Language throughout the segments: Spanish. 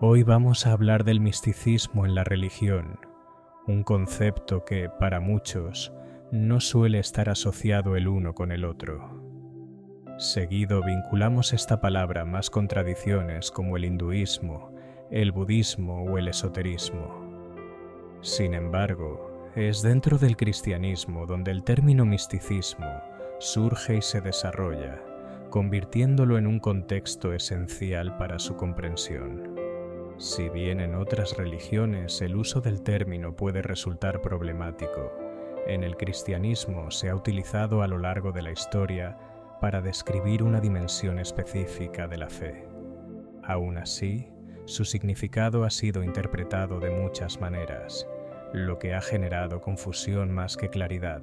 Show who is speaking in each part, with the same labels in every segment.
Speaker 1: Hoy vamos a hablar del misticismo en la religión, un concepto que, para muchos, no suele estar asociado el uno con el otro. Seguido vinculamos esta palabra más con tradiciones como el hinduismo, el budismo o el esoterismo. Sin embargo, es dentro del cristianismo donde el término misticismo surge y se desarrolla, convirtiéndolo en un contexto esencial para su comprensión. Si bien en otras religiones el uso del término puede resultar problemático, en el cristianismo se ha utilizado a lo largo de la historia para describir una dimensión específica de la fe. Aún así, su significado ha sido interpretado de muchas maneras, lo que ha generado confusión más que claridad.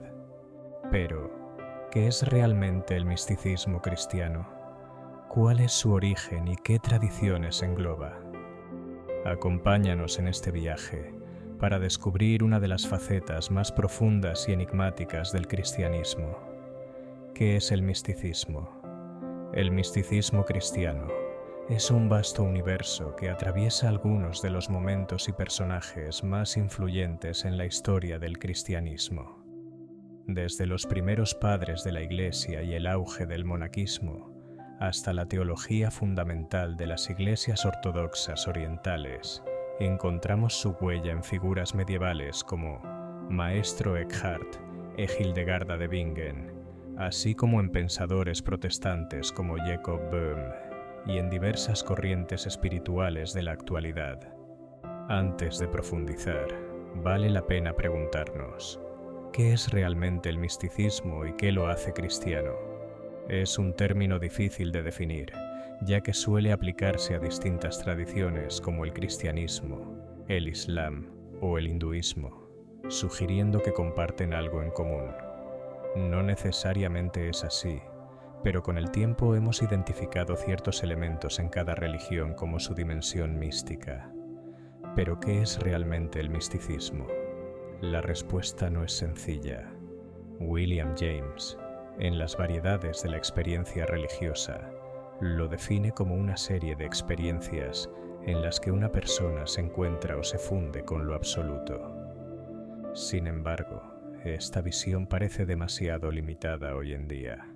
Speaker 1: Pero, ¿qué es realmente el misticismo cristiano? ¿Cuál es su origen y qué tradiciones engloba? Acompáñanos en este viaje para descubrir una de las facetas más profundas y enigmáticas del cristianismo. ¿Qué es el misticismo? El misticismo cristiano es un vasto universo que atraviesa algunos de los momentos y personajes más influyentes en la historia del cristianismo. Desde los primeros padres de la Iglesia y el auge del monaquismo, hasta la teología fundamental de las iglesias ortodoxas orientales, encontramos su huella en figuras medievales como Maestro Eckhart e Hildegarda de Bingen, así como en pensadores protestantes como Jacob Böhm y en diversas corrientes espirituales de la actualidad. Antes de profundizar, vale la pena preguntarnos, ¿qué es realmente el misticismo y qué lo hace cristiano? Es un término difícil de definir, ya que suele aplicarse a distintas tradiciones como el cristianismo, el islam o el hinduismo, sugiriendo que comparten algo en común. No necesariamente es así, pero con el tiempo hemos identificado ciertos elementos en cada religión como su dimensión mística. ¿Pero qué es realmente el misticismo? La respuesta no es sencilla. William James, en Las variedades de la experiencia religiosa, lo define como una serie de experiencias en las que una persona se encuentra o se funde con lo absoluto. Sin embargo, esta visión parece demasiado limitada hoy en día.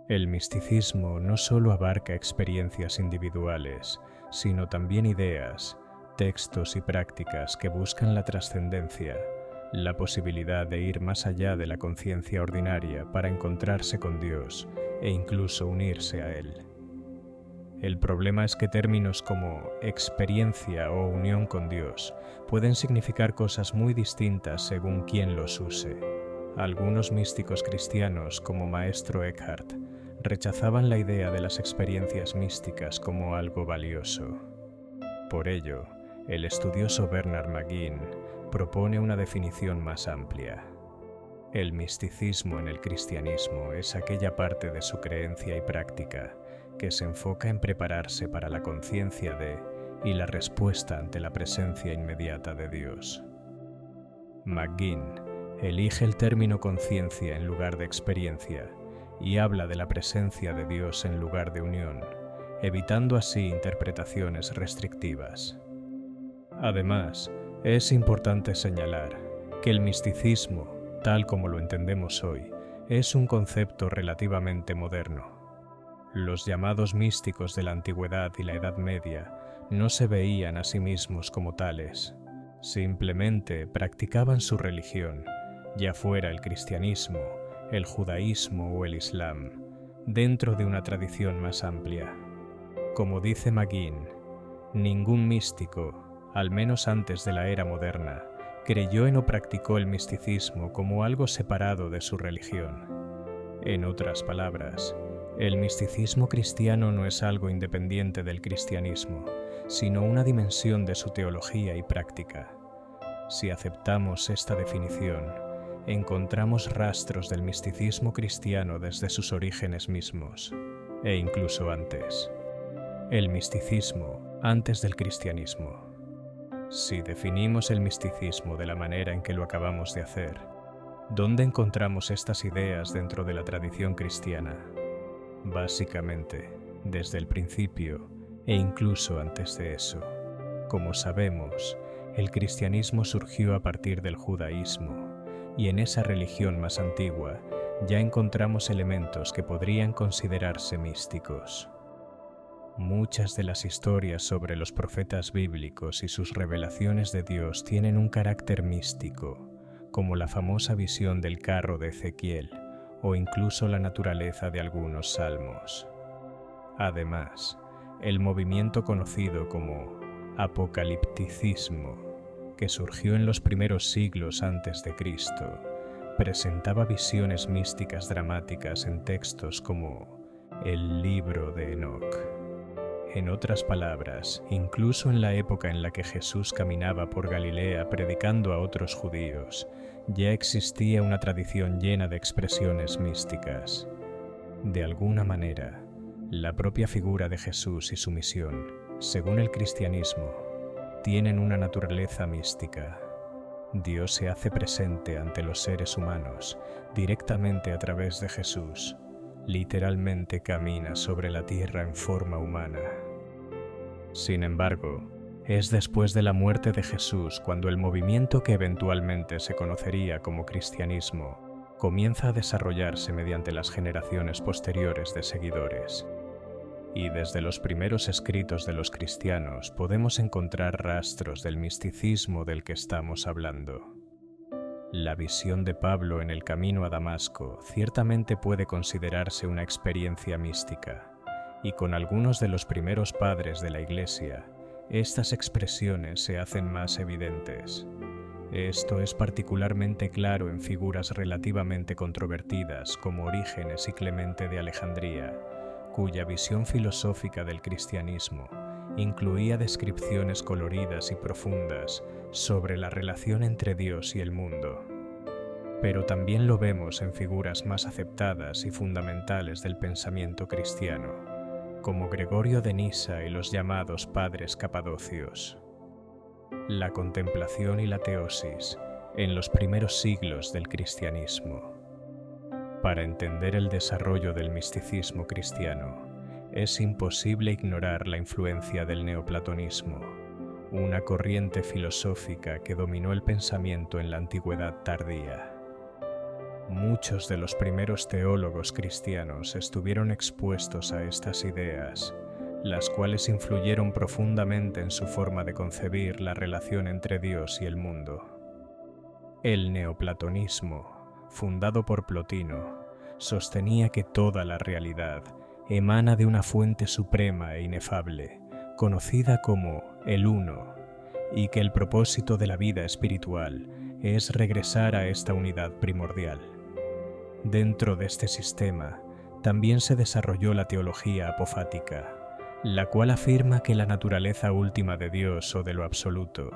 Speaker 1: El misticismo no solo abarca experiencias individuales, sino también ideas, textos y prácticas que buscan la trascendencia, la posibilidad de ir más allá de la conciencia ordinaria para encontrarse con Dios e incluso unirse a Él. El problema es que términos como experiencia o unión con Dios pueden significar cosas muy distintas según quien los use. Algunos místicos cristianos, como Maestro Eckhart, rechazaban la idea de las experiencias místicas como algo valioso. Por ello, el estudioso Bernard McGinn propone una definición más amplia. El misticismo en el cristianismo es aquella parte de su creencia y práctica que se enfoca en prepararse para la conciencia de y la respuesta ante la presencia inmediata de Dios. McGinn elige el término conciencia en lugar de experiencia y habla de la presencia de Dios en lugar de unión, evitando así interpretaciones restrictivas. Además, es importante señalar que el misticismo, tal como lo entendemos hoy, es un concepto relativamente moderno. Los llamados místicos de la Antigüedad y la Edad Media no se veían a sí mismos como tales. Simplemente practicaban su religión, ya fuera el cristianismo, el judaísmo o el islam, dentro de una tradición más amplia. Como dice McGinn, ningún místico, al menos antes de la era moderna, creyó en o practicó el misticismo como algo separado de su religión. En otras palabras, el misticismo cristiano no es algo independiente del cristianismo, sino una dimensión de su teología y práctica. Si aceptamos esta definición, encontramos rastros del misticismo cristiano desde sus orígenes mismos, e incluso antes. El misticismo antes del cristianismo. Si definimos el misticismo de la manera en que lo acabamos de hacer, ¿dónde encontramos estas ideas dentro de la tradición cristiana? Básicamente, desde el principio e incluso antes de eso. Como sabemos, el cristianismo surgió a partir del judaísmo, y en esa religión más antigua ya encontramos elementos que podrían considerarse místicos. Muchas de las historias sobre los profetas bíblicos y sus revelaciones de Dios tienen un carácter místico, como la famosa visión del carro de Ezequiel o incluso la naturaleza de algunos salmos. Además, el movimiento conocido como apocalipticismo, que surgió en los primeros siglos antes de Cristo, presentaba visiones místicas dramáticas en textos como el libro de Enoc. En otras palabras, incluso en la época en la que Jesús caminaba por Galilea predicando a otros judíos, ya existía una tradición llena de expresiones místicas. De alguna manera, la propia figura de Jesús y su misión, según el cristianismo, tienen una naturaleza mística. Dios se hace presente ante los seres humanos directamente a través de Jesús. Literalmente camina sobre la tierra en forma humana. Sin embargo, es después de la muerte de Jesús cuando el movimiento que eventualmente se conocería como cristianismo comienza a desarrollarse mediante las generaciones posteriores de seguidores. Y desde los primeros escritos de los cristianos podemos encontrar rastros del misticismo del que estamos hablando. La visión de Pablo en el camino a Damasco ciertamente puede considerarse una experiencia mística, y con algunos de los primeros padres de la Iglesia, estas expresiones se hacen más evidentes. Esto es particularmente claro en figuras relativamente controvertidas como Orígenes y Clemente de Alejandría, cuya visión filosófica del cristianismo incluía descripciones coloridas y profundas sobre la relación entre Dios y el mundo. Pero también lo vemos en figuras más aceptadas y fundamentales del pensamiento cristiano, como Gregorio de Nisa y los llamados padres capadocios. La contemplación y la teosis en los primeros siglos del cristianismo. Para entender el desarrollo del misticismo cristiano, es imposible ignorar la influencia del neoplatonismo, una corriente filosófica que dominó el pensamiento en la antigüedad tardía. Muchos de los primeros teólogos cristianos estuvieron expuestos a estas ideas, las cuales influyeron profundamente en su forma de concebir la relación entre Dios y el mundo. El neoplatonismo, fundado por Plotino, sostenía que toda la realidad emana de una fuente suprema e inefable, conocida como el Uno, y que el propósito de la vida espiritual es regresar a esta unidad primordial. Dentro de este sistema, también se desarrolló la teología apofática, la cual afirma que la naturaleza última de Dios o de lo absoluto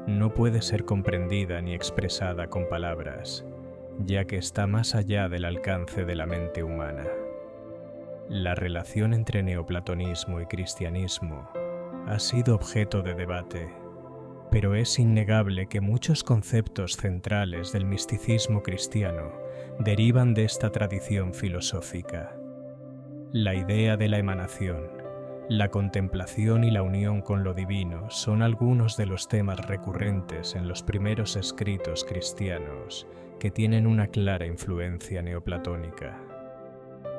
Speaker 1: no puede ser comprendida ni expresada con palabras, ya que está más allá del alcance de la mente humana. La relación entre neoplatonismo y cristianismo ha sido objeto de debate, pero es innegable que muchos conceptos centrales del misticismo cristiano derivan de esta tradición filosófica. La idea de la emanación, la contemplación y la unión con lo divino son algunos de los temas recurrentes en los primeros escritos cristianos que tienen una clara influencia neoplatónica.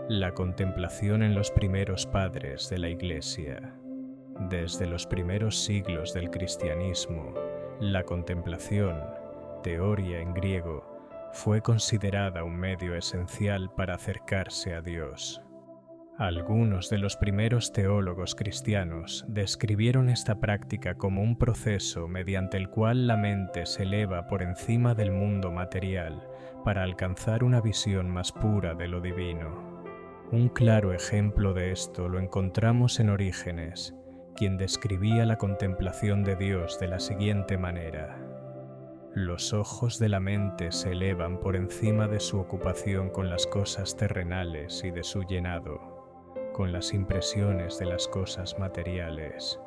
Speaker 1: La contemplación en los primeros padres de la Iglesia. Desde los primeros siglos del cristianismo, la contemplación, teoria en griego, fue considerada un medio esencial para acercarse a Dios. Algunos de los primeros teólogos cristianos describieron esta práctica como un proceso mediante el cual la mente se eleva por encima del mundo material para alcanzar una visión más pura de lo divino. Un claro ejemplo de esto lo encontramos en Orígenes, quien describía la contemplación de Dios de la siguiente manera: los ojos de la mente se elevan por encima de su ocupación con las cosas terrenales y de su llenado, con las impresiones de las cosas materiales,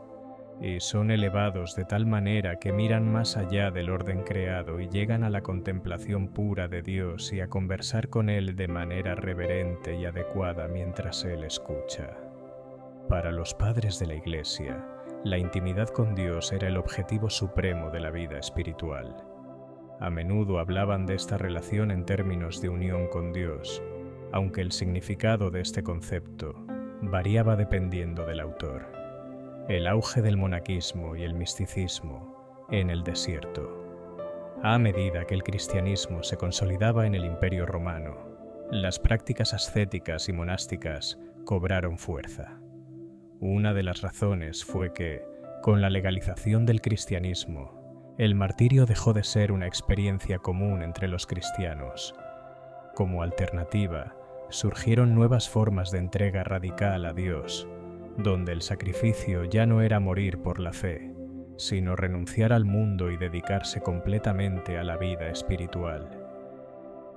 Speaker 1: y son elevados de tal manera que miran más allá del orden creado y llegan a la contemplación pura de Dios y a conversar con Él de manera reverente y adecuada mientras Él escucha. Para los padres de la Iglesia, La intimidad con Dios era el objetivo supremo de la vida espiritual. A menudo hablaban de esta relación en términos de unión con Dios, aunque el significado de este concepto variaba dependiendo del autor. El auge del monaquismo y el misticismo en el desierto. A medida que el cristianismo se consolidaba en el Imperio Romano, las prácticas ascéticas y monásticas cobraron fuerza. Una de las razones fue que, con la legalización del cristianismo, el martirio dejó de ser una experiencia común entre los cristianos. Como alternativa, surgieron nuevas formas de entrega radical a Dios, donde el sacrificio ya no era morir por la fe, sino renunciar al mundo y dedicarse completamente a la vida espiritual.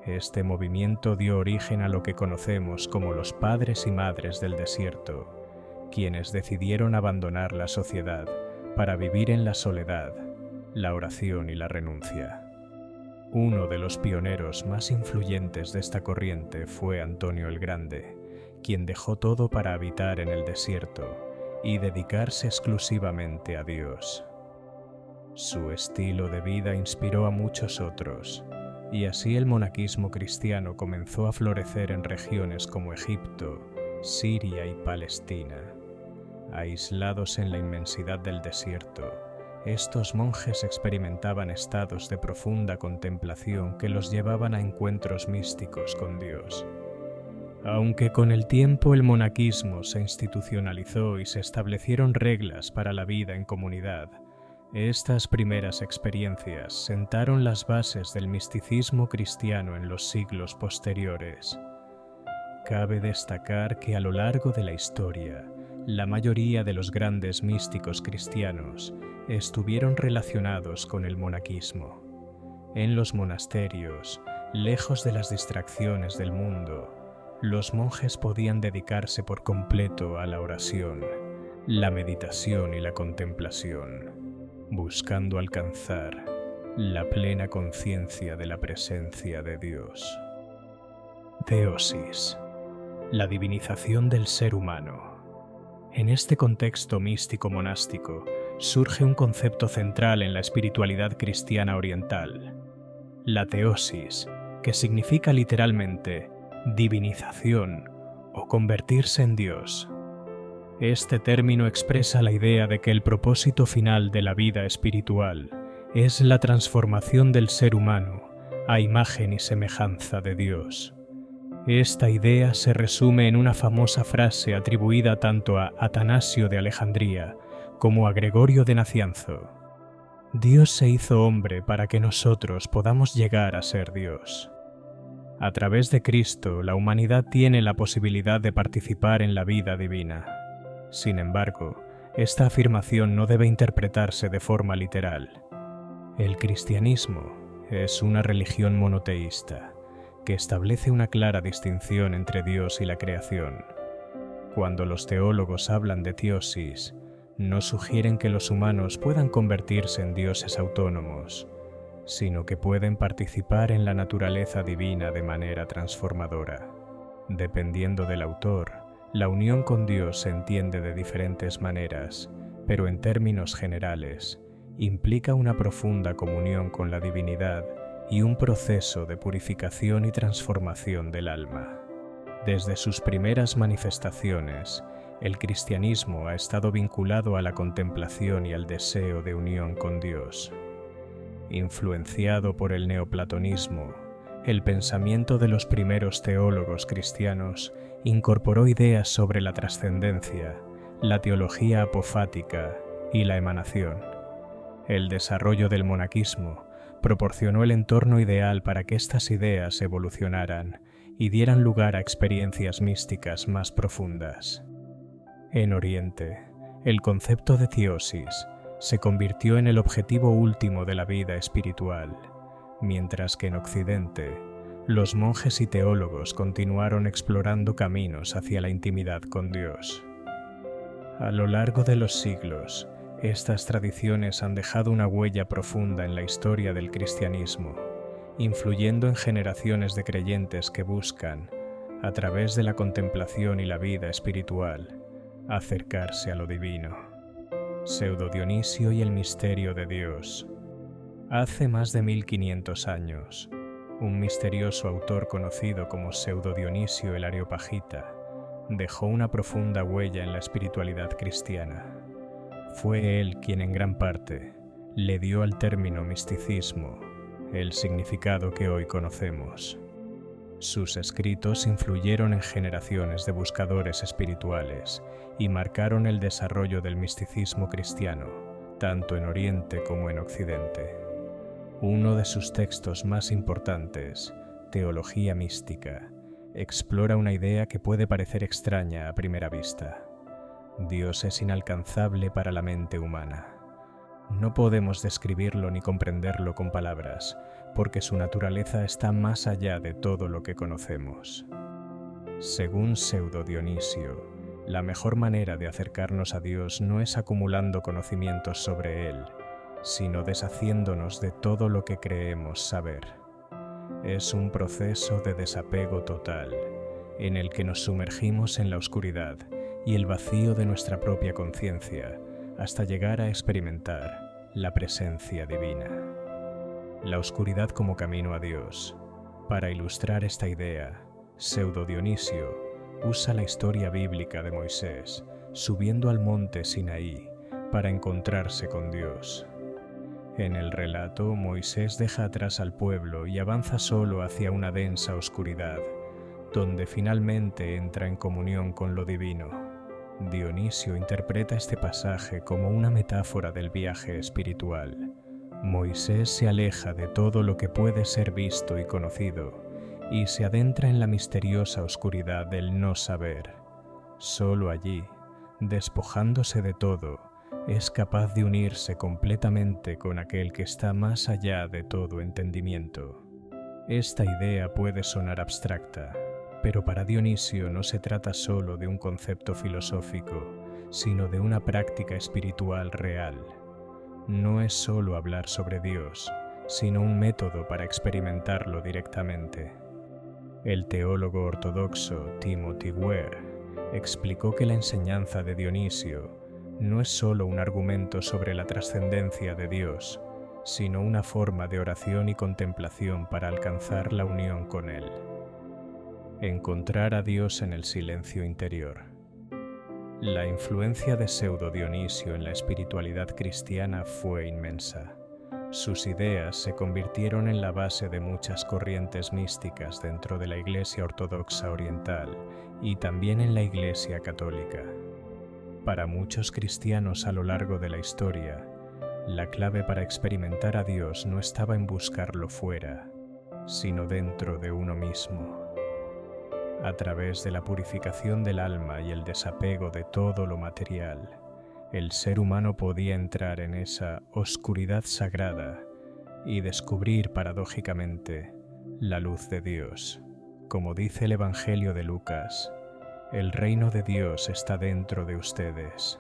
Speaker 1: Este movimiento dio origen a lo que conocemos como los padres y madres del desierto, quienes decidieron abandonar la sociedad para vivir en la soledad, la oración y la renuncia. Uno de los pioneros más influyentes de esta corriente fue Antonio el Grande, quien dejó todo para habitar en el desierto y dedicarse exclusivamente a Dios. Su estilo de vida inspiró a muchos otros, y así el monaquismo cristiano comenzó a florecer en regiones como Egipto, Siria y Palestina. Aislados en la inmensidad del desierto, estos monjes experimentaban estados de profunda contemplación que los llevaban a encuentros místicos con Dios. Aunque con el tiempo el monaquismo se institucionalizó y se establecieron reglas para la vida en comunidad, estas primeras experiencias sentaron las bases del misticismo cristiano en los siglos posteriores. Cabe destacar que a lo largo de la historia, la mayoría de los grandes místicos cristianos estuvieron relacionados con el monaquismo. En los monasterios, lejos de las distracciones del mundo, los monjes podían dedicarse por completo a la oración, la meditación y la contemplación, buscando alcanzar la plena conciencia de la presencia de Dios. Teosis, la divinización del ser humano. En este contexto místico monástico surge un concepto central en la espiritualidad cristiana oriental, la teosis, que significa literalmente divinización o convertirse en Dios. Este término expresa la idea de que el propósito final de la vida espiritual es la transformación del ser humano a imagen y semejanza de Dios. Esta idea se resume en una famosa frase atribuida tanto a Atanasio de Alejandría como a Gregorio de Nacianzo: Dios se hizo hombre para que nosotros podamos llegar a ser Dios. A través de Cristo, la humanidad tiene la posibilidad de participar en la vida divina. Sin embargo, esta afirmación no debe interpretarse de forma literal. El cristianismo es una religión monoteísta que establece una clara distinción entre Dios y la creación. Cuando los teólogos hablan de teosis, no sugieren que los humanos puedan convertirse en dioses autónomos, sino que pueden participar en la naturaleza divina de manera transformadora. Dependiendo del autor, la unión con Dios se entiende de diferentes maneras, pero en términos generales, implica una profunda comunión con la divinidad y un proceso de purificación y transformación del alma. Desde sus primeras manifestaciones, el cristianismo ha estado vinculado a la contemplación y al deseo de unión con Dios. Influenciado por el neoplatonismo, el pensamiento de los primeros teólogos cristianos incorporó ideas sobre la trascendencia, la teología apofática y la emanación. El desarrollo del monaquismo proporcionó el entorno ideal para que estas ideas evolucionaran y dieran lugar a experiencias místicas más profundas. En Oriente, el concepto de teosis se convirtió en el objetivo último de la vida espiritual, mientras que en Occidente, los monjes y teólogos continuaron explorando caminos hacia la intimidad con Dios. A lo largo de los siglos, estas tradiciones han dejado una huella profunda en la historia del cristianismo, influyendo en generaciones de creyentes que buscan, a través de la contemplación y la vida espiritual, acercarse a lo divino. Pseudo Dionisio y el misterio de Dios. Hace más de 1500 años, un misterioso autor conocido como Pseudo Dionisio el Areopagita dejó una profunda huella en la espiritualidad cristiana. Fue él quien en gran parte le dio al término misticismo el significado que hoy conocemos. Sus escritos influyeron en generaciones de buscadores espirituales y marcaron el desarrollo del misticismo cristiano, tanto en Oriente como en Occidente. Uno de sus textos más importantes, Teología Mística, explora una idea que puede parecer extraña a primera vista. Dios es inalcanzable para la mente humana. No podemos describirlo ni comprenderlo con palabras, porque su naturaleza está más allá de todo lo que conocemos. Según Pseudo Dionisio, la mejor manera de acercarnos a Dios no es acumulando conocimientos sobre Él, sino deshaciéndonos de todo lo que creemos saber. Es un proceso de desapego total, en el que nos sumergimos en la oscuridad y el vacío de nuestra propia conciencia, hasta llegar a experimentar la presencia divina. La oscuridad como camino a Dios. Para ilustrar esta idea, Pseudo Dionisio usa la historia bíblica de Moisés subiendo al monte Sinaí para encontrarse con Dios. En el relato, Moisés deja atrás al pueblo y avanza solo hacia una densa oscuridad, donde finalmente entra en comunión con lo divino. Dionisio interpreta este pasaje como una metáfora del viaje espiritual. Moisés se aleja de todo lo que puede ser visto y conocido y se adentra en la misteriosa oscuridad del no saber. Solo allí, despojándose de todo, es capaz de unirse completamente con aquel que está más allá de todo entendimiento. Esta idea puede sonar abstracta, pero para Dionisio no se trata solo de un concepto filosófico, sino de una práctica espiritual real. No es solo hablar sobre Dios, sino un método para experimentarlo directamente. El teólogo ortodoxo Timothy Ware explicó que la enseñanza de Dionisio no es solo un argumento sobre la trascendencia de Dios, sino una forma de oración y contemplación para alcanzar la unión con Él. Encontrar a Dios en el silencio interior. La influencia de Pseudo Dionisio en la espiritualidad cristiana fue inmensa. Sus ideas se convirtieron en la base de muchas corrientes místicas dentro de la Iglesia Ortodoxa Oriental y también en la Iglesia Católica. Para muchos cristianos a lo largo de la historia, la clave para experimentar a Dios no estaba en buscarlo fuera, sino dentro de uno mismo. A través de la purificación del alma y el desapego de todo lo material, el ser humano podía entrar en esa oscuridad sagrada y descubrir paradójicamente la luz de Dios. Como dice el Evangelio de Lucas, el reino de Dios está dentro de ustedes.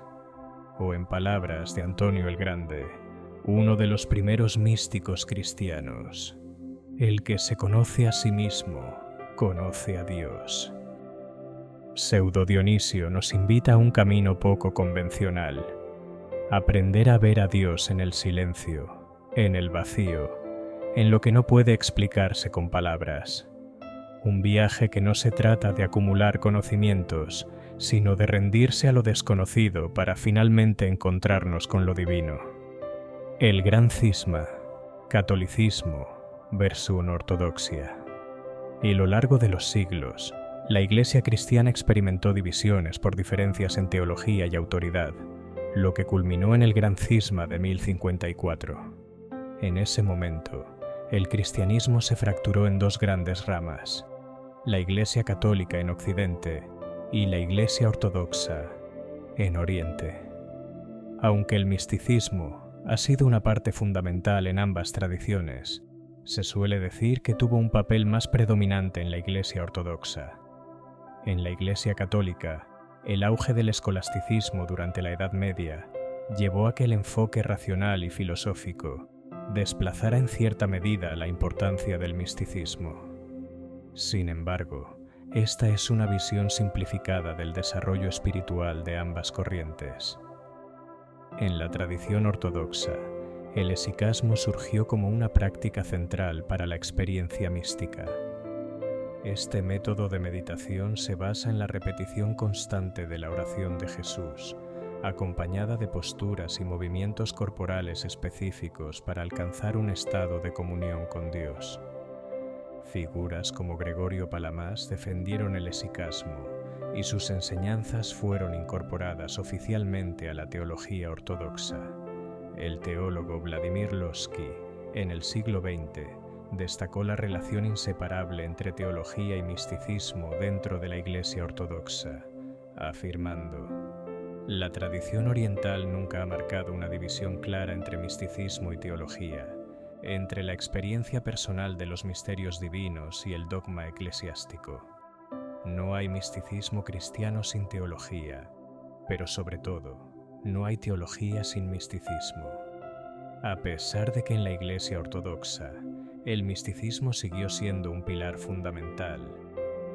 Speaker 1: O en palabras de Antonio el Grande, uno de los primeros místicos cristianos, el que se conoce a sí mismo, conoce a Dios. Pseudo Dionisio nos invita a un camino poco convencional. Aprender a ver a Dios en el silencio, en el vacío, en lo que no puede explicarse con palabras. Un viaje que no se trata de acumular conocimientos, sino de rendirse a lo desconocido para finalmente encontrarnos con lo divino. El gran cisma, catolicismo versus ortodoxia. Y a lo largo de los siglos, la Iglesia cristiana experimentó divisiones por diferencias en teología y autoridad, lo que culminó en el Gran Cisma de 1054. En ese momento, el cristianismo se fracturó en dos grandes ramas, la Iglesia católica en Occidente y la Iglesia ortodoxa en Oriente. Aunque el misticismo ha sido una parte fundamental en ambas tradiciones, se suele decir que tuvo un papel más predominante en la Iglesia ortodoxa. En la Iglesia católica, el auge del escolasticismo durante la Edad Media llevó a que el enfoque racional y filosófico desplazara en cierta medida la importancia del misticismo. Sin embargo, esta es una visión simplificada del desarrollo espiritual de ambas corrientes. En la tradición ortodoxa, el esicasmo surgió como una práctica central para la experiencia mística. Este método de meditación se basa en la repetición constante de la oración de Jesús, acompañada de posturas y movimientos corporales específicos para alcanzar un estado de comunión con Dios. Figuras como Gregorio Palamas defendieron el esicasmo y sus enseñanzas fueron incorporadas oficialmente a la teología ortodoxa. El teólogo Vladimir Lossky, en el siglo XX, destacó la relación inseparable entre teología y misticismo dentro de la Iglesia ortodoxa, afirmando: la tradición oriental nunca ha marcado una división clara entre misticismo y teología, entre la experiencia personal de los misterios divinos y el dogma eclesiástico. No hay misticismo cristiano sin teología, pero sobre todo, no hay teología sin misticismo. A pesar de que en la Iglesia ortodoxa, el misticismo siguió siendo un pilar fundamental,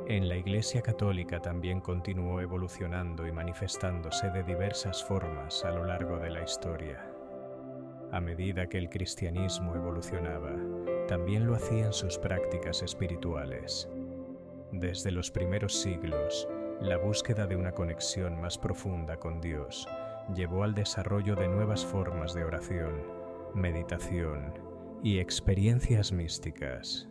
Speaker 1: en la Iglesia católica también continuó evolucionando y manifestándose de diversas formas a lo largo de la historia. A medida que el cristianismo evolucionaba, también lo hacían sus prácticas espirituales. Desde los primeros siglos, la búsqueda de una conexión más profunda con Dios llevó al desarrollo de nuevas formas de oración, meditación y experiencias místicas.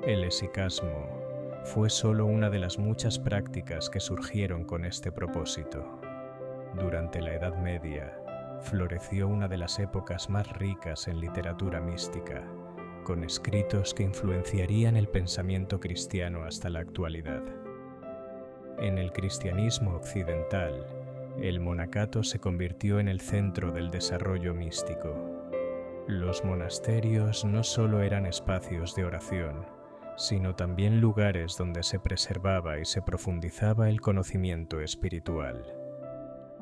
Speaker 1: El esicasmo fue solo una de las muchas prácticas que surgieron con este propósito. Durante la Edad Media, floreció una de las épocas más ricas en literatura mística, con escritos que influenciarían el pensamiento cristiano hasta la actualidad. En el cristianismo occidental, el monacato se convirtió en el centro del desarrollo místico. Los monasterios no solo eran espacios de oración, sino también lugares donde se preservaba y se profundizaba el conocimiento espiritual.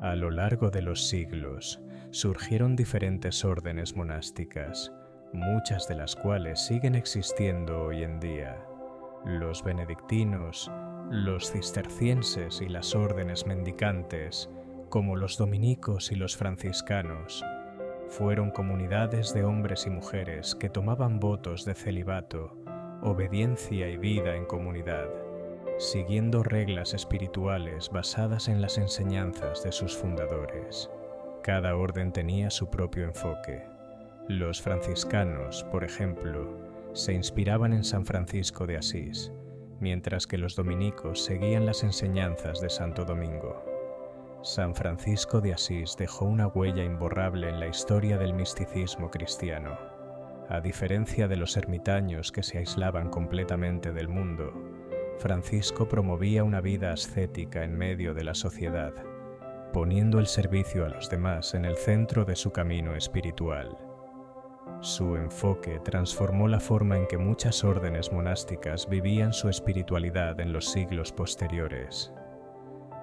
Speaker 1: A lo largo de los siglos, surgieron diferentes órdenes monásticas, muchas de las cuales siguen existiendo hoy en día. Los benedictinos, los cistercienses y las órdenes mendicantes, como los dominicos y los franciscanos, fueron comunidades de hombres y mujeres que tomaban votos de celibato, obediencia y vida en comunidad, siguiendo reglas espirituales basadas en las enseñanzas de sus fundadores. Cada orden tenía su propio enfoque. Los franciscanos, por ejemplo, se inspiraban en San Francisco de Asís, mientras que los dominicos seguían las enseñanzas de Santo Domingo. San Francisco de Asís dejó una huella imborrable en la historia del misticismo cristiano. A diferencia de los ermitaños que se aislaban completamente del mundo, Francisco promovía una vida ascética en medio de la sociedad, poniendo el servicio a los demás en el centro de su camino espiritual. Su enfoque transformó la forma en que muchas órdenes monásticas vivían su espiritualidad en los siglos posteriores.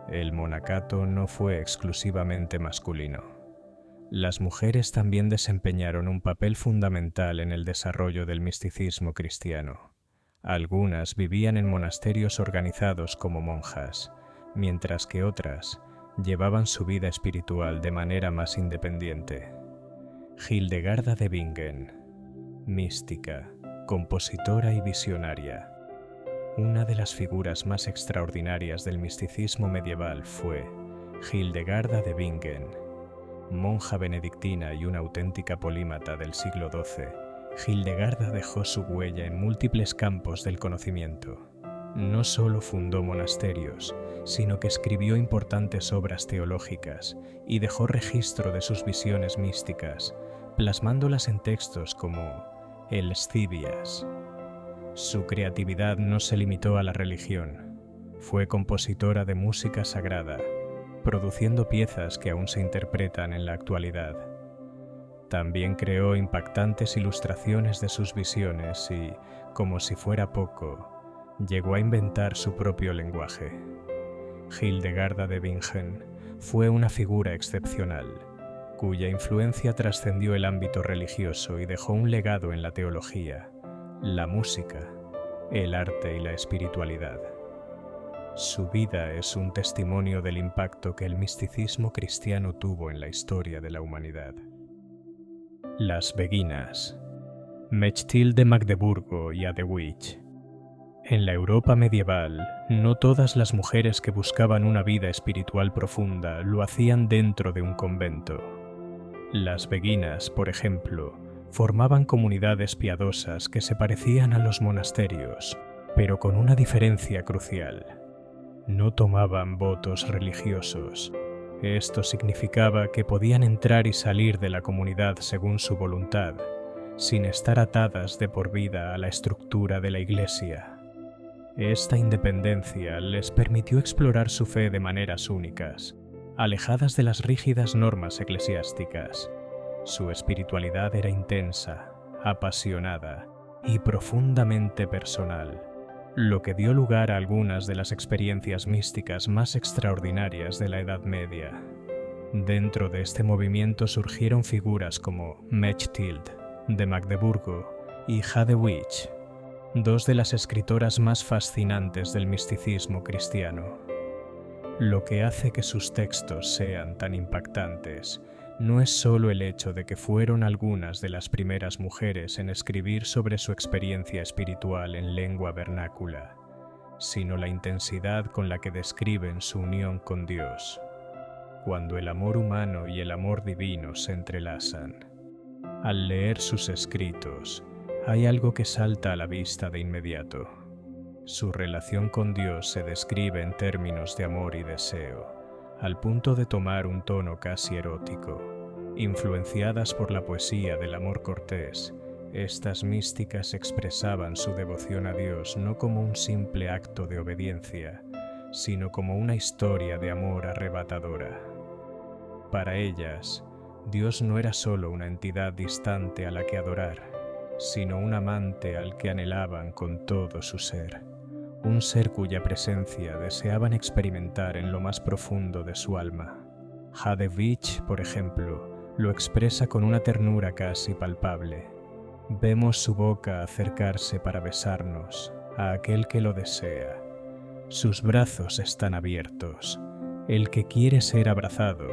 Speaker 1: El monacato no fue exclusivamente masculino. Las mujeres también desempeñaron un papel fundamental en el desarrollo del misticismo cristiano. Algunas vivían en monasterios organizados como monjas, mientras que otras llevaban su vida espiritual de manera más independiente. Hildegarda de Bingen, mística, compositora y visionaria. Una de las figuras más extraordinarias del misticismo medieval fue Hildegarda de Bingen. Monja benedictina y una auténtica polímata del siglo XII, Hildegarda dejó su huella en múltiples campos del conocimiento. No solo fundó monasterios, sino que escribió importantes obras teológicas y dejó registro de sus visiones místicas, plasmándolas en textos como el Scivias. Su creatividad no se limitó a la religión. Fue compositora de música sagrada, produciendo piezas que aún se interpretan en la actualidad. También creó impactantes ilustraciones de sus visiones y, como si fuera poco, llegó a inventar su propio lenguaje. Hildegarda de Bingen fue una figura excepcional, cuya influencia trascendió el ámbito religioso y dejó un legado en la teología, la música, el arte y la espiritualidad. Su vida es un testimonio del impacto que el misticismo cristiano tuvo en la historia de la humanidad. Las beguinas. Mechtilde de Magdeburgo y Adewitch. En la Europa medieval, no todas las mujeres que buscaban una vida espiritual profunda lo hacían dentro de un convento. Las beguinas, por ejemplo, formaban comunidades piadosas que se parecían a los monasterios, pero con una diferencia crucial. No tomaban votos religiosos. Esto significaba que podían entrar y salir de la comunidad según su voluntad, sin estar atadas de por vida a la estructura de la Iglesia. Esta independencia les permitió explorar su fe de maneras únicas, alejadas de las rígidas normas eclesiásticas. Su espiritualidad era intensa, apasionada y profundamente personal, lo que dio lugar a algunas de las experiencias místicas más extraordinarias de la Edad Media. Dentro de este movimiento surgieron figuras como Mechtilde de Magdeburgo y Hadewitch, dos de las escritoras más fascinantes del misticismo cristiano. Lo que hace que sus textos sean tan impactantes no es solo el hecho de que fueron algunas de las primeras mujeres en escribir sobre su experiencia espiritual en lengua vernácula, sino la intensidad con la que describen su unión con Dios, cuando el amor humano y el amor divino se entrelazan. Al leer sus escritos, hay algo que salta a la vista de inmediato. Su relación con Dios se describe en términos de amor y deseo, al punto de tomar un tono casi erótico. Influenciadas por la poesía del amor cortés, estas místicas expresaban su devoción a Dios no como un simple acto de obediencia, sino como una historia de amor arrebatadora. Para ellas, Dios no era solo una entidad distante a la que adorar, sino un amante al que anhelaban con todo su ser, un ser cuya presencia deseaban experimentar en lo más profundo de su alma. Hadewitch, por ejemplo, lo expresa con una ternura casi palpable. Vemos su boca acercarse para besarnos a aquel que lo desea. Sus brazos están abiertos. El que quiere ser abrazado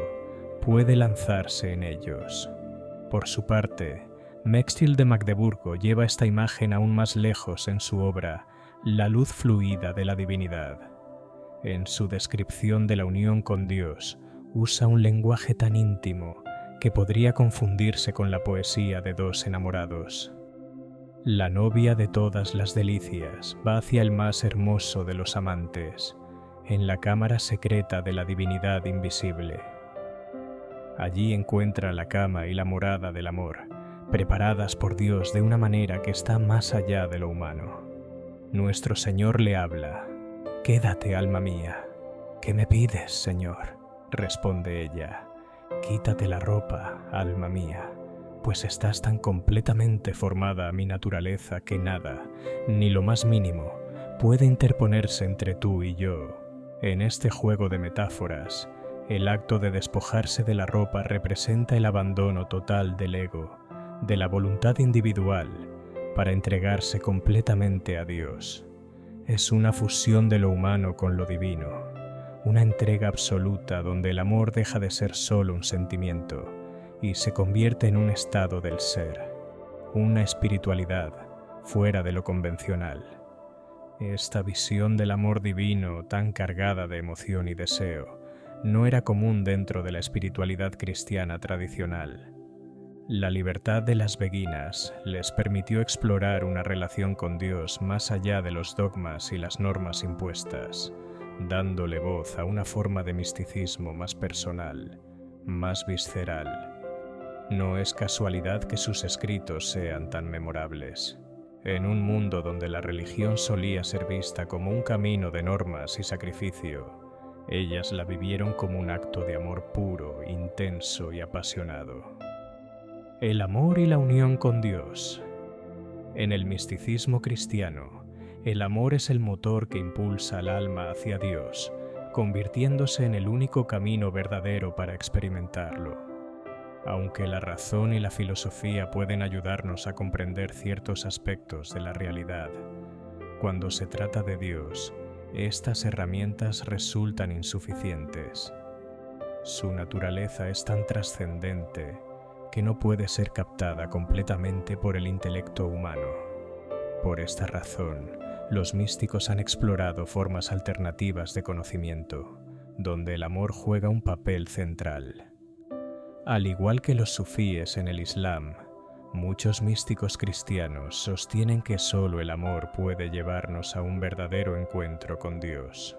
Speaker 1: puede lanzarse en ellos. Por su parte, Mechtilde de Magdeburgo lleva esta imagen aún más lejos en su obra La luz fluida de la divinidad. En su descripción de la unión con Dios, usa un lenguaje tan íntimo que podría confundirse con la poesía de dos enamorados. La novia de todas las delicias va hacia el más hermoso de los amantes, en la cámara secreta de la divinidad invisible. Allí encuentra la cama y la morada del amor, preparadas por Dios de una manera que está más allá de lo humano. Nuestro Señor le habla: «Quédate, alma mía». «¿Qué me pides, Señor?», responde ella. «Quítate la ropa, alma mía, pues estás tan completamente formada a mi naturaleza que nada, ni lo más mínimo, puede interponerse entre tú y yo». En este juego de metáforas, el acto de despojarse de la ropa representa el abandono total del ego, de la voluntad individual, para entregarse completamente a Dios. Es una fusión de lo humano con lo divino, una entrega absoluta donde el amor deja de ser solo un sentimiento y se convierte en un estado del ser, una espiritualidad fuera de lo convencional. Esta visión del amor divino tan cargada de emoción y deseo no era común dentro de la espiritualidad cristiana tradicional. La libertad de las beguinas les permitió explorar una relación con Dios más allá de los dogmas y las normas impuestas, dándole voz a una forma de misticismo más personal, más visceral. No es casualidad que sus escritos sean tan memorables. En un mundo donde la religión solía ser vista como un camino de normas y sacrificio, ellas la vivieron como un acto de amor puro, intenso y apasionado. El amor y la unión con Dios. En el misticismo cristiano, el amor es el motor que impulsa al alma hacia Dios, convirtiéndose en el único camino verdadero para experimentarlo. Aunque la razón y la filosofía pueden ayudarnos a comprender ciertos aspectos de la realidad, cuando se trata de Dios, estas herramientas resultan insuficientes. Su naturaleza es tan trascendente que no puede ser captada completamente por el intelecto humano. Por esta razón, los místicos han explorado formas alternativas de conocimiento, donde el amor juega un papel central. Al igual que los sufíes en el Islam, muchos místicos cristianos sostienen que solo el amor puede llevarnos a un verdadero encuentro con Dios.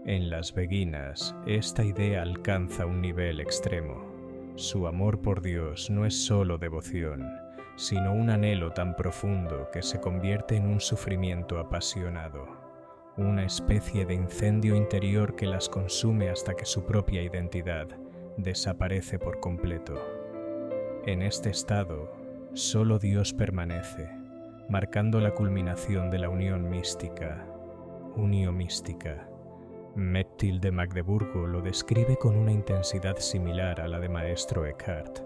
Speaker 1: En las beguinas, esta idea alcanza un nivel extremo. Su amor por Dios no es solo devoción, sino un anhelo tan profundo que se convierte en un sufrimiento apasionado, una especie de incendio interior que las consume hasta que su propia identidad desaparece por completo. En este estado, solo Dios permanece, marcando la culminación de la unión mística, uniomística. Mettil de Magdeburgo lo describe con una intensidad similar a la de Maestro Eckhart.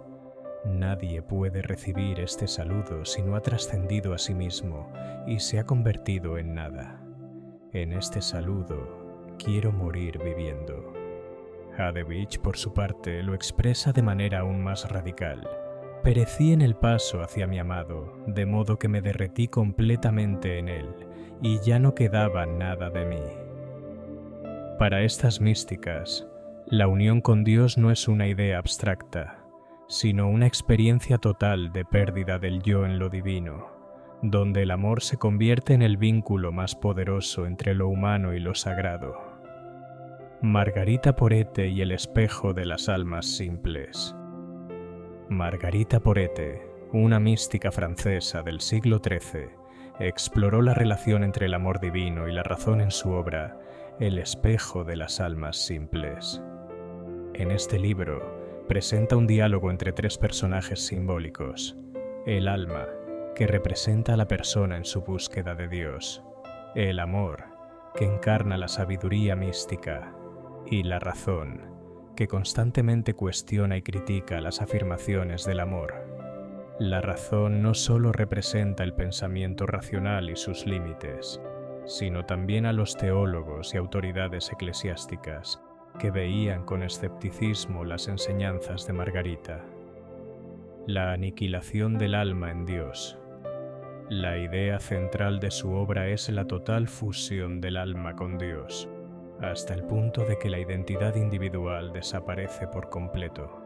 Speaker 1: Nadie puede recibir este saludo si no ha trascendido a sí mismo y se ha convertido en nada. En este saludo, quiero morir viviendo. Hadewich, por su parte, lo expresa de manera aún más radical. Perecí en el paso hacia mi amado, de modo que me derretí completamente en él, y ya no quedaba nada de mí. Para estas místicas, la unión con Dios no es una idea abstracta, sino una experiencia total de pérdida del yo en lo divino, donde el amor se convierte en el vínculo más poderoso entre lo humano y lo sagrado. Margarita Porete y el espejo de las almas simples. Margarita Porete, una mística francesa del siglo XIII, exploró la relación entre el amor divino y la razón en su obra El espejo de las almas simples. En este libro presenta un diálogo entre tres personajes simbólicos: el alma, que representa a la persona en su búsqueda de Dios; el amor, que encarna la sabiduría mística; y la razón, que constantemente cuestiona y critica las afirmaciones del amor. La razón no solo representa el pensamiento racional y sus límites, sino también a los teólogos y autoridades eclesiásticas que veían con escepticismo las enseñanzas de Margarita. La aniquilación del alma en Dios. La idea central de su obra es la total fusión del alma con Dios, hasta el punto de que la identidad individual desaparece por completo.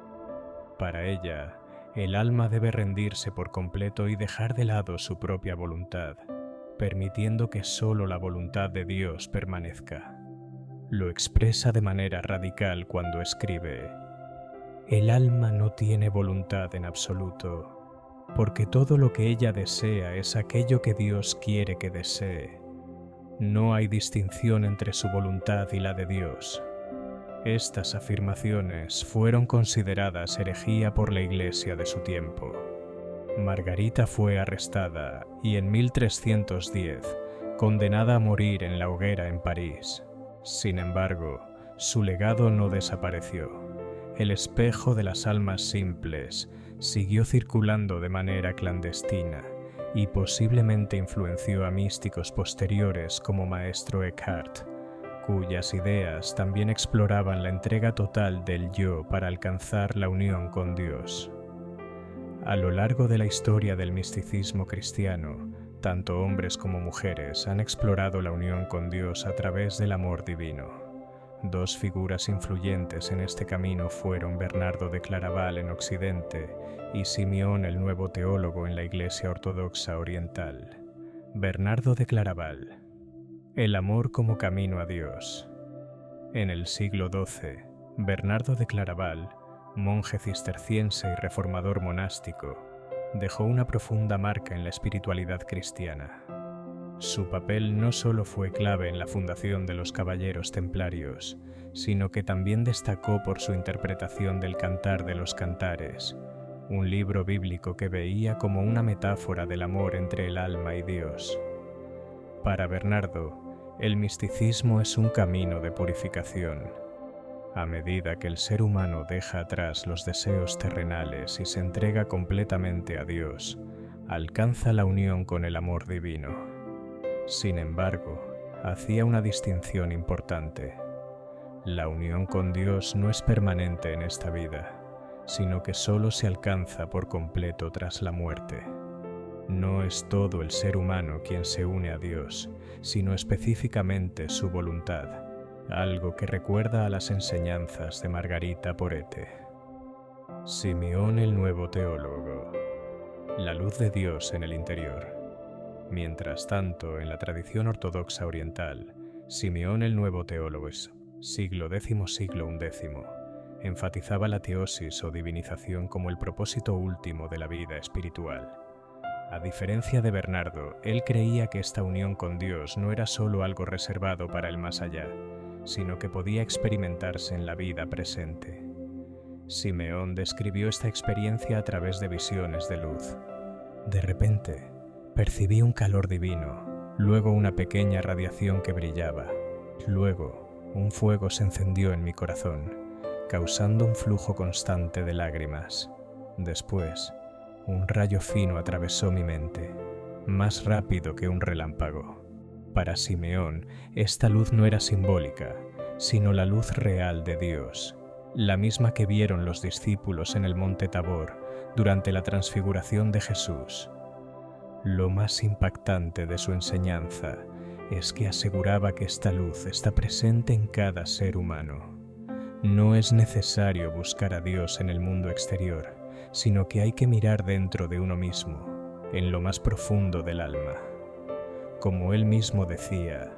Speaker 1: Para ella, el alma debe rendirse por completo y dejar de lado su propia voluntad, permitiendo que solo la voluntad de Dios permanezca. Lo expresa de manera radical cuando escribe: el alma no tiene voluntad en absoluto, porque todo lo que ella desea es aquello que Dios quiere que desee. No hay distinción entre su voluntad y la de Dios. Estas afirmaciones fueron consideradas herejía por la Iglesia de su tiempo. Margarita fue arrestada y en 1310 condenada a morir en la hoguera en París. Sin embargo, su legado no desapareció. El espejo de las almas simples siguió circulando de manera clandestina y posiblemente influenció a místicos posteriores como Maestro Eckhart, cuyas ideas también exploraban la entrega total del yo para alcanzar la unión con Dios. A lo largo de la historia del misticismo cristiano, tanto hombres como mujeres han explorado la unión con Dios a través del amor divino. Dos figuras influyentes en este camino fueron Bernardo de Claraval en Occidente y Simeón el Nuevo Teólogo en la Iglesia Ortodoxa Oriental. Bernardo de Claraval. El amor como camino a Dios. En el siglo XII, Bernardo de Claraval, monje cisterciense y reformador monástico, dejó una profunda marca en la espiritualidad cristiana. Su papel no solo fue clave en la fundación de los Caballeros Templarios, sino que también destacó por su interpretación del Cantar de los Cantares, un libro bíblico que veía como una metáfora del amor entre el alma y Dios. Para Bernardo, el misticismo es un camino de purificación. A medida que el ser humano deja atrás los deseos terrenales y se entrega completamente a Dios, alcanza la unión con el amor divino. Sin embargo, hacía una distinción importante. La unión con Dios no es permanente en esta vida, sino que solo se alcanza por completo tras la muerte. No es todo el ser humano quien se une a Dios, sino específicamente su voluntad, algo que recuerda a las enseñanzas de Margarita Porete. Simeón el Nuevo Teólogo. La luz de Dios en el interior. Mientras tanto, en la tradición ortodoxa oriental, Simeón el Nuevo Teólogo, siglo X-siglo XI, enfatizaba la teosis o divinización como el propósito último de la vida espiritual. A diferencia de Bernardo, él creía que esta unión con Dios no era solo algo reservado para el más allá, sino que podía experimentarse en la vida presente. Simeón describió esta experiencia a través de visiones de luz. De repente, percibí un calor divino, luego una pequeña radiación que brillaba, luego un fuego se encendió en mi corazón, causando un flujo constante de lágrimas. Después, un rayo fino atravesó mi mente, más rápido que un relámpago. Para Simeón, esta luz no era simbólica, sino la luz real de Dios, la misma que vieron los discípulos en el monte Tabor durante la transfiguración de Jesús. Lo más impactante de su enseñanza es que aseguraba que esta luz está presente en cada ser humano. No es necesario buscar a Dios en el mundo exterior, sino que hay que mirar dentro de uno mismo, en lo más profundo del alma. Como él mismo decía,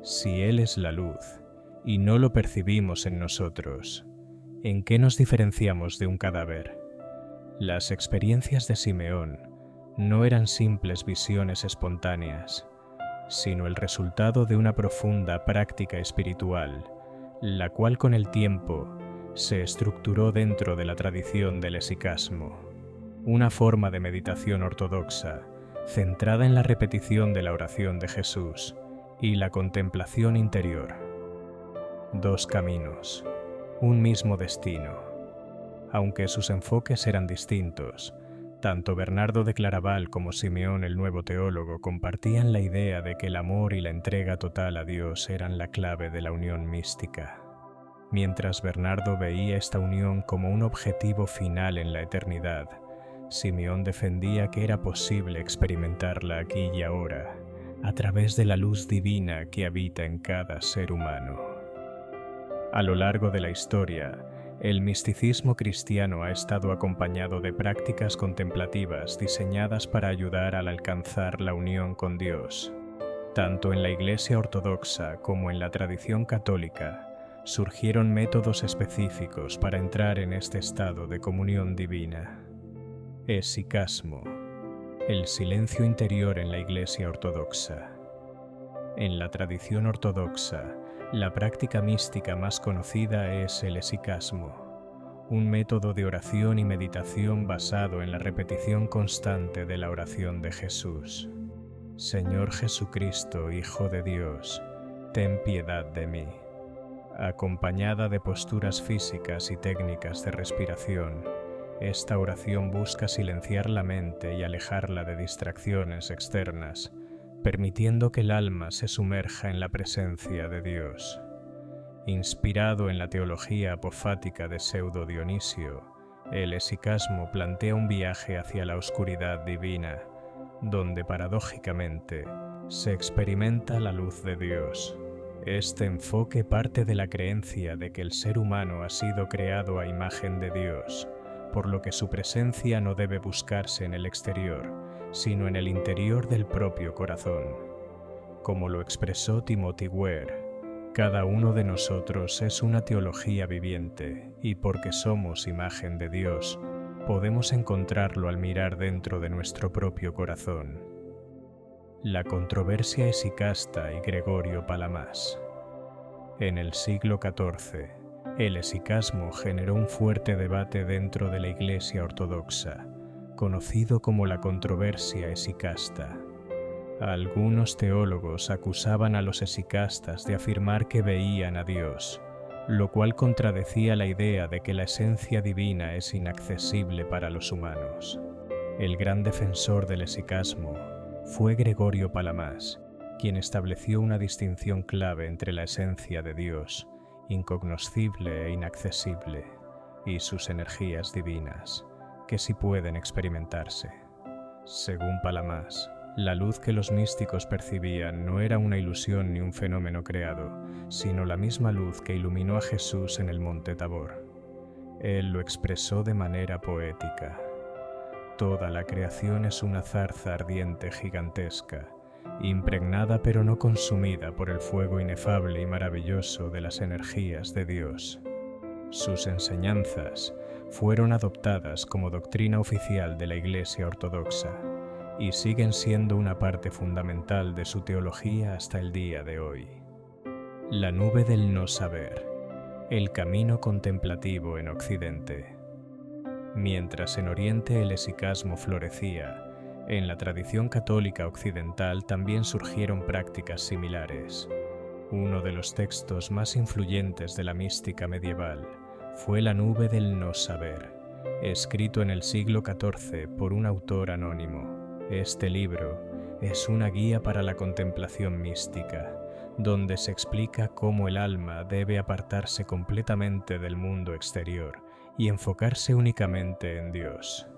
Speaker 1: si Él es la luz y no lo percibimos en nosotros, ¿en qué nos diferenciamos de un cadáver? Las experiencias de Simeón no eran simples visiones espontáneas, sino el resultado de una profunda práctica espiritual, la cual con el tiempo se estructuró dentro de la tradición del esicasmo, una forma de meditación ortodoxa centrada en la repetición de la oración de Jesús y la contemplación interior. Dos caminos, un mismo destino. Aunque sus enfoques eran distintos, tanto Bernardo de Claraval como Simeón el Nuevo Teólogo compartían la idea de que el amor y la entrega total a Dios eran la clave de la unión mística. Mientras Bernardo veía esta unión como un objetivo final en la eternidad, Simeón defendía que era posible experimentarla aquí y ahora, a través de la luz divina que habita en cada ser humano. A lo largo de la historia, el misticismo cristiano ha estado acompañado de prácticas contemplativas diseñadas para ayudar al alcanzar la unión con Dios. Tanto en la Iglesia ortodoxa como en la tradición católica, surgieron métodos específicos para entrar en este estado de comunión divina. Esicasmo, el silencio interior en la Iglesia ortodoxa. En la tradición ortodoxa, la práctica mística más conocida es el esicasmo, un método de oración y meditación basado en la repetición constante de la oración de Jesús. Señor Jesucristo, Hijo de Dios, ten piedad de mí. Acompañada de posturas físicas y técnicas de respiración, esta oración busca silenciar la mente y alejarla de distracciones externas, permitiendo que el alma se sumerja en la presencia de Dios. Inspirado en la teología apofática de Pseudo Dionisio, el esicasmo plantea un viaje hacia la oscuridad divina, donde paradójicamente se experimenta la luz de Dios. Este enfoque parte de la creencia de que el ser humano ha sido creado a imagen de Dios, por lo que su presencia no debe buscarse en el exterior, sino en el interior del propio corazón. Como lo expresó Timothy Ware, cada uno de nosotros es una teología viviente, y porque somos imagen de Dios, podemos encontrarlo al mirar dentro de nuestro propio corazón. La controversia esicasta y Gregorio Palamas. En el siglo XIV, el esicasmo generó un fuerte debate dentro de la Iglesia ortodoxa, conocido como la controversia esicasta. Algunos teólogos acusaban a los esicastas de afirmar que veían a Dios, lo cual contradecía la idea de que la esencia divina es inaccesible para los humanos. El gran defensor del esicasmo fue Gregorio Palamas, quien estableció una distinción clave entre la esencia de Dios, incognoscible e inaccesible, y sus energías divinas, que sí pueden experimentarse. Según Palamas, la luz que los místicos percibían no era una ilusión ni un fenómeno creado, sino la misma luz que iluminó a Jesús en el monte Tabor. Él lo expresó de manera poética. Toda la creación es una zarza ardiente gigantesca, impregnada pero no consumida por el fuego inefable y maravilloso de las energías de Dios. Sus enseñanzas fueron adoptadas como doctrina oficial de la Iglesia Ortodoxa y siguen siendo una parte fundamental de su teología hasta el día de hoy. La nube del no saber, el camino contemplativo en Occidente. Mientras en Oriente el esicasmo florecía, en la tradición católica occidental también surgieron prácticas similares. Uno de los textos más influyentes de la mística medieval fue La nube del no saber, escrito en el siglo XIV por un autor anónimo. Este libro es una guía para la contemplación mística, donde se explica cómo el alma debe apartarse completamente del mundo exterior y enfocarse únicamente en Dios.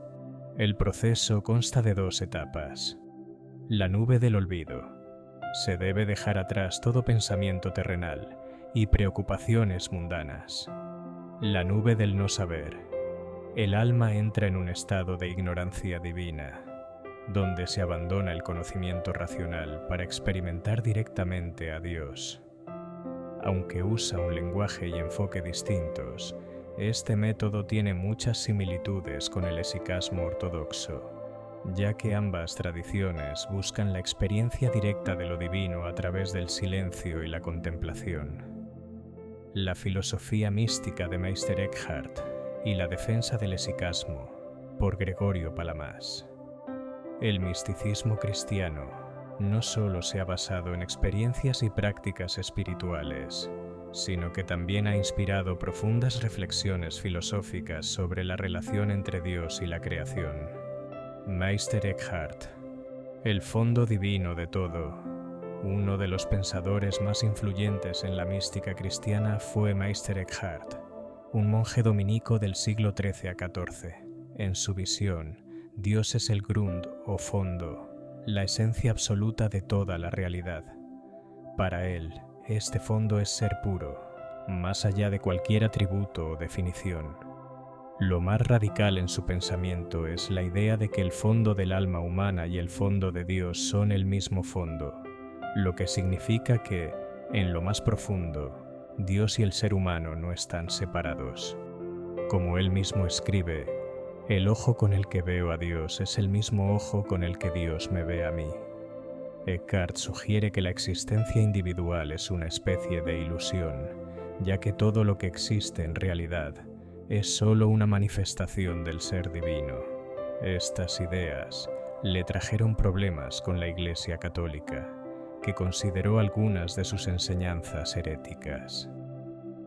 Speaker 1: El proceso consta de 2 etapas. La nube del olvido. Se debe dejar atrás todo pensamiento terrenal y preocupaciones mundanas. La nube del no saber. El alma entra en un estado de ignorancia divina, donde se abandona el conocimiento racional para experimentar directamente a Dios. Aunque usa un lenguaje y enfoque distintos, este método tiene muchas similitudes con el esicasmo ortodoxo, ya que ambas tradiciones buscan la experiencia directa de lo divino a través del silencio y la contemplación. La filosofía mística de Meister Eckhart y la defensa del esicasmo, por Gregorio Palamas. El misticismo cristiano no solo se ha basado en experiencias y prácticas espirituales, sino que también ha inspirado profundas reflexiones filosóficas sobre la relación entre Dios y la creación. Meister Eckhart, el fondo divino de todo. Uno de los pensadores más influyentes en la mística cristiana fue Meister Eckhart, un monje dominico del siglo XIII a XIV. En su visión, Dios es el Grund o fondo, la esencia absoluta de toda la realidad. Para él, este fondo es ser puro, más allá de cualquier atributo o definición. Lo más radical en su pensamiento es la idea de que el fondo del alma humana y el fondo de Dios son el mismo fondo, lo que significa que, en lo más profundo, Dios y el ser humano no están separados. Como él mismo escribe, el ojo con el que veo a Dios es el mismo ojo con el que Dios me ve a mí. Eckhart sugiere que la existencia individual es una especie de ilusión, ya que todo lo que existe en realidad es solo una manifestación del ser divino. Estas ideas le trajeron problemas con la Iglesia Católica, que consideró algunas de sus enseñanzas heréticas.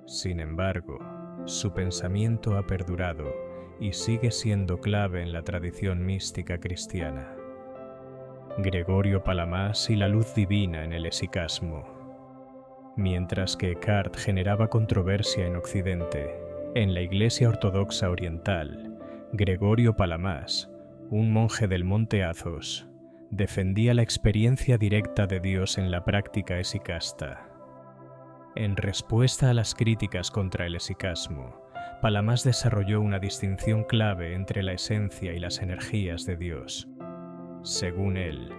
Speaker 1: Sin embargo, su pensamiento ha perdurado y sigue siendo clave en la tradición mística cristiana. Gregorio Palamas y la luz divina en el esicasmo. Mientras que Eckhart generaba controversia en Occidente, en la Iglesia Ortodoxa Oriental, Gregorio Palamas, un monje del monte Athos, defendía la experiencia directa de Dios en la práctica esicasta. En respuesta a las críticas contra el esicasmo, Palamas desarrolló una distinción clave entre la esencia y las energías de Dios. Según él,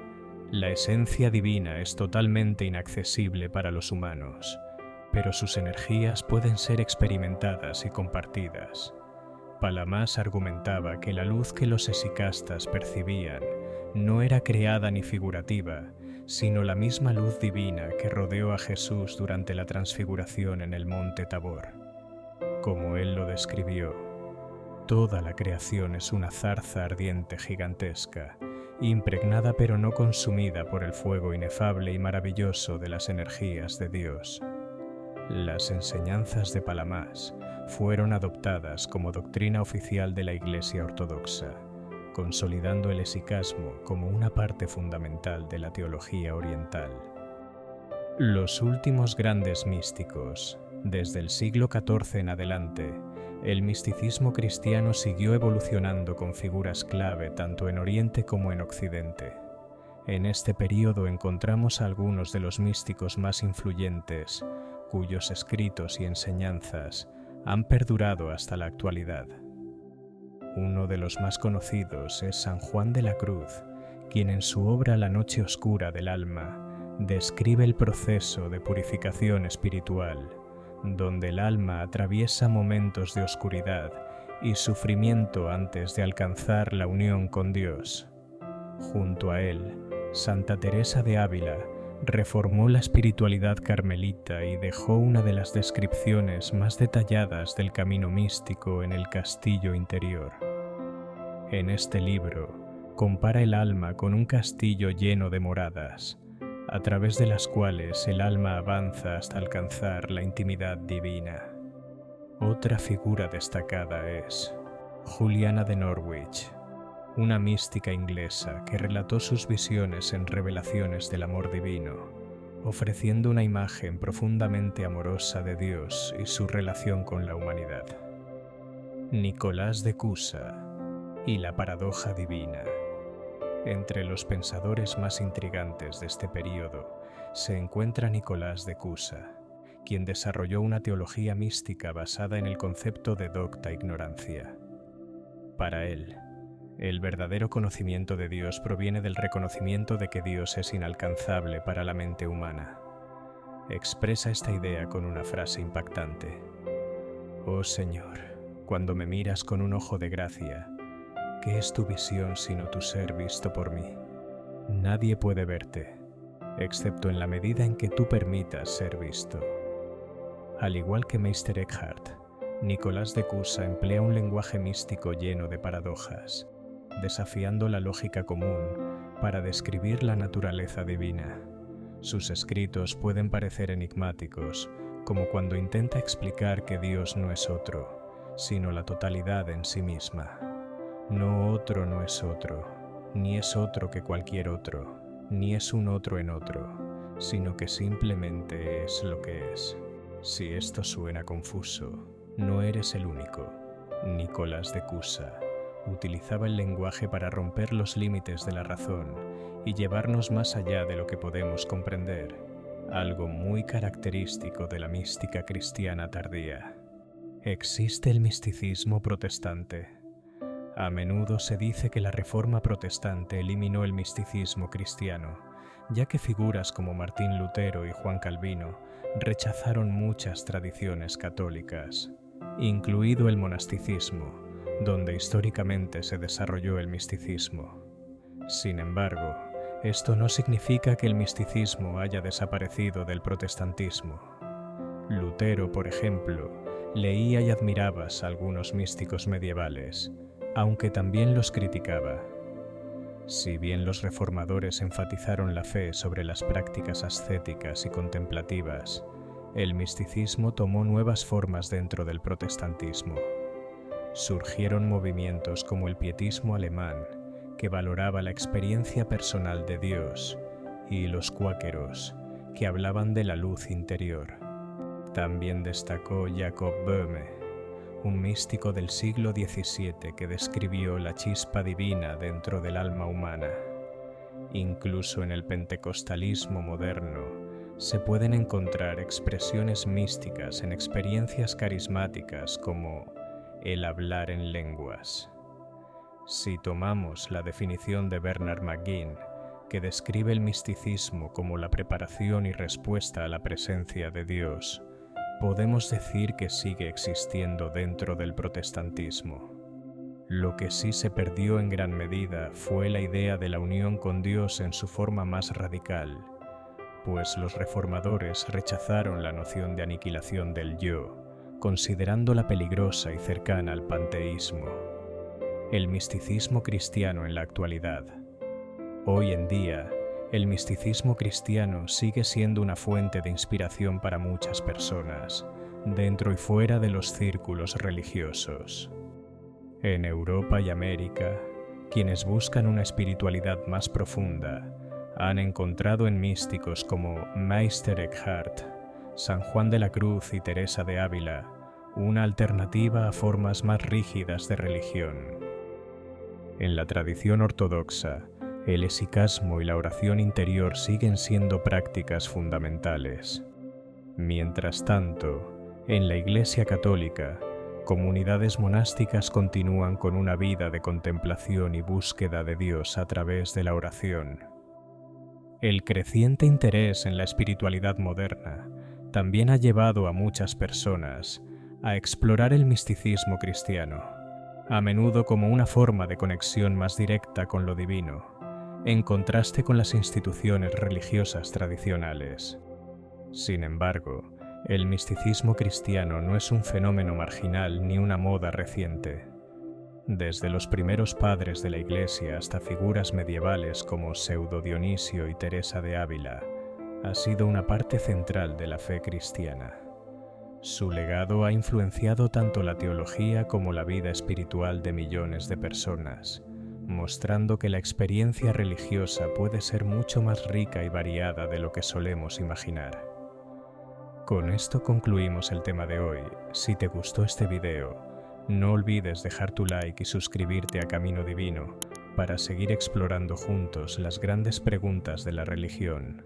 Speaker 1: la esencia divina es totalmente inaccesible para los humanos, pero sus energías pueden ser experimentadas y compartidas. Palamas argumentaba que la luz que los esicastas percibían no era creada ni figurativa, sino la misma luz divina que rodeó a Jesús durante la transfiguración en el monte Tabor. Como él lo describió, toda la creación es una zarza ardiente gigantesca, impregnada pero no consumida por el fuego inefable y maravilloso de las energías de Dios. Las enseñanzas de Palamas fueron adoptadas como doctrina oficial de la Iglesia Ortodoxa, consolidando el esicasmo como una parte fundamental de la teología oriental. Los últimos grandes místicos, desde el siglo XIV en adelante, el misticismo cristiano siguió evolucionando con figuras clave tanto en Oriente como en Occidente. En este período encontramos a algunos de los místicos más influyentes, cuyos escritos y enseñanzas han perdurado hasta la actualidad. Uno de los más conocidos es San Juan de la Cruz, quien en su obra La noche oscura del alma describe el proceso de purificación espiritual, donde el alma atraviesa momentos de oscuridad y sufrimiento antes de alcanzar la unión con Dios. Junto a él, Santa Teresa de Ávila reformó la espiritualidad carmelita y dejó una de las descripciones más detalladas del camino místico en el castillo interior. En este libro, compara el alma con un castillo lleno de moradas, a través de las cuales el alma avanza hasta alcanzar la intimidad divina. Otra figura destacada es Juliana de Norwich, una mística inglesa que relató sus visiones en Revelaciones del amor divino, ofreciendo una imagen profundamente amorosa de Dios y su relación con la humanidad. Nicolás de Cusa y la paradoja divina. Entre los pensadores más intrigantes de este período se encuentra Nicolás de Cusa, quien desarrolló una teología mística basada en el concepto de docta ignorancia. Para él, el verdadero conocimiento de Dios proviene del reconocimiento de que Dios es inalcanzable para la mente humana. Expresa esta idea con una frase impactante: «Oh Señor, cuando me miras con un ojo de gracia, ¿qué es tu visión sino tu ser visto por mí? Nadie puede verte, excepto en la medida en que tú permitas ser visto». Al igual que Meister Eckhart, Nicolás de Cusa emplea un lenguaje místico lleno de paradojas, desafiando la lógica común para describir la naturaleza divina. Sus escritos pueden parecer enigmáticos, como cuando intenta explicar que Dios no es otro, sino la totalidad en sí misma. No otro no es otro, ni es otro que cualquier otro, ni es un otro en otro, sino que simplemente es lo que es. Si esto suena confuso, no eres el único. Nicolás de Cusa utilizaba el lenguaje para romper los límites de la razón y llevarnos más allá de lo que podemos comprender, algo muy característico de la mística cristiana tardía. Existe el misticismo protestante. A menudo se dice que la Reforma protestante eliminó el misticismo cristiano, ya que figuras como Martín Lutero y Juan Calvino rechazaron muchas tradiciones católicas, incluido el monasticismo, donde históricamente se desarrolló el misticismo. Sin embargo, esto no significa que el misticismo haya desaparecido del protestantismo. Lutero, por ejemplo, leía y admiraba a algunos místicos medievales, aunque también los criticaba. Si bien los reformadores enfatizaron la fe sobre las prácticas ascéticas y contemplativas, el misticismo tomó nuevas formas dentro del protestantismo. Surgieron movimientos como el pietismo alemán, que valoraba la experiencia personal de Dios, y los cuáqueros, que hablaban de la luz interior. También destacó Jacob Böhme, un místico del siglo XVII que describió la chispa divina dentro del alma humana. Incluso en el pentecostalismo moderno se pueden encontrar expresiones místicas en experiencias carismáticas como el hablar en lenguas. Si tomamos la definición de Bernard McGinn, que describe el misticismo como la preparación y respuesta a la presencia de Dios, podemos decir que sigue existiendo dentro del protestantismo. Lo que sí se perdió en gran medida fue la idea de la unión con Dios en su forma más radical, pues los reformadores rechazaron la noción de aniquilación del yo, considerándola peligrosa y cercana al panteísmo. El misticismo cristiano en la actualidad. Hoy en día, el misticismo cristiano sigue siendo una fuente de inspiración para muchas personas, dentro y fuera de los círculos religiosos. En Europa y América, quienes buscan una espiritualidad más profunda han encontrado en místicos como Meister Eckhart, San Juan de la Cruz y Teresa de Ávila una alternativa a formas más rígidas de religión. En la tradición ortodoxa, el hesicasmo y la oración interior siguen siendo prácticas fundamentales. Mientras tanto, en la Iglesia Católica, comunidades monásticas continúan con una vida de contemplación y búsqueda de Dios a través de la oración. El creciente interés en la espiritualidad moderna también ha llevado a muchas personas a explorar el misticismo cristiano, a menudo como una forma de conexión más directa con lo divino, en contraste con las instituciones religiosas tradicionales. Sin embargo, el misticismo cristiano no es un fenómeno marginal ni una moda reciente. Desde los primeros padres de la Iglesia hasta figuras medievales como Pseudo Dionisio y Teresa de Ávila, ha sido una parte central de la fe cristiana. Su legado ha influenciado tanto la teología como la vida espiritual de millones de personas, mostrando que la experiencia religiosa puede ser mucho más rica y variada de lo que solemos imaginar. Con esto concluimos el tema de hoy. Si te gustó este video, no olvides dejar tu like y suscribirte a Camino Divino para seguir explorando juntos las grandes preguntas de la religión.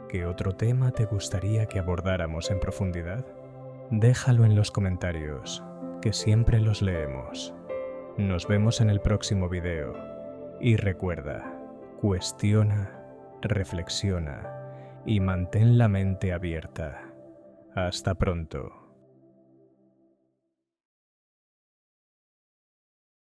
Speaker 1: ¿Qué otro tema te gustaría que abordáramos en profundidad? Déjalo en los comentarios, que siempre los leemos. Nos vemos en el próximo video. Y recuerda, cuestiona, reflexiona y mantén la mente abierta. Hasta pronto.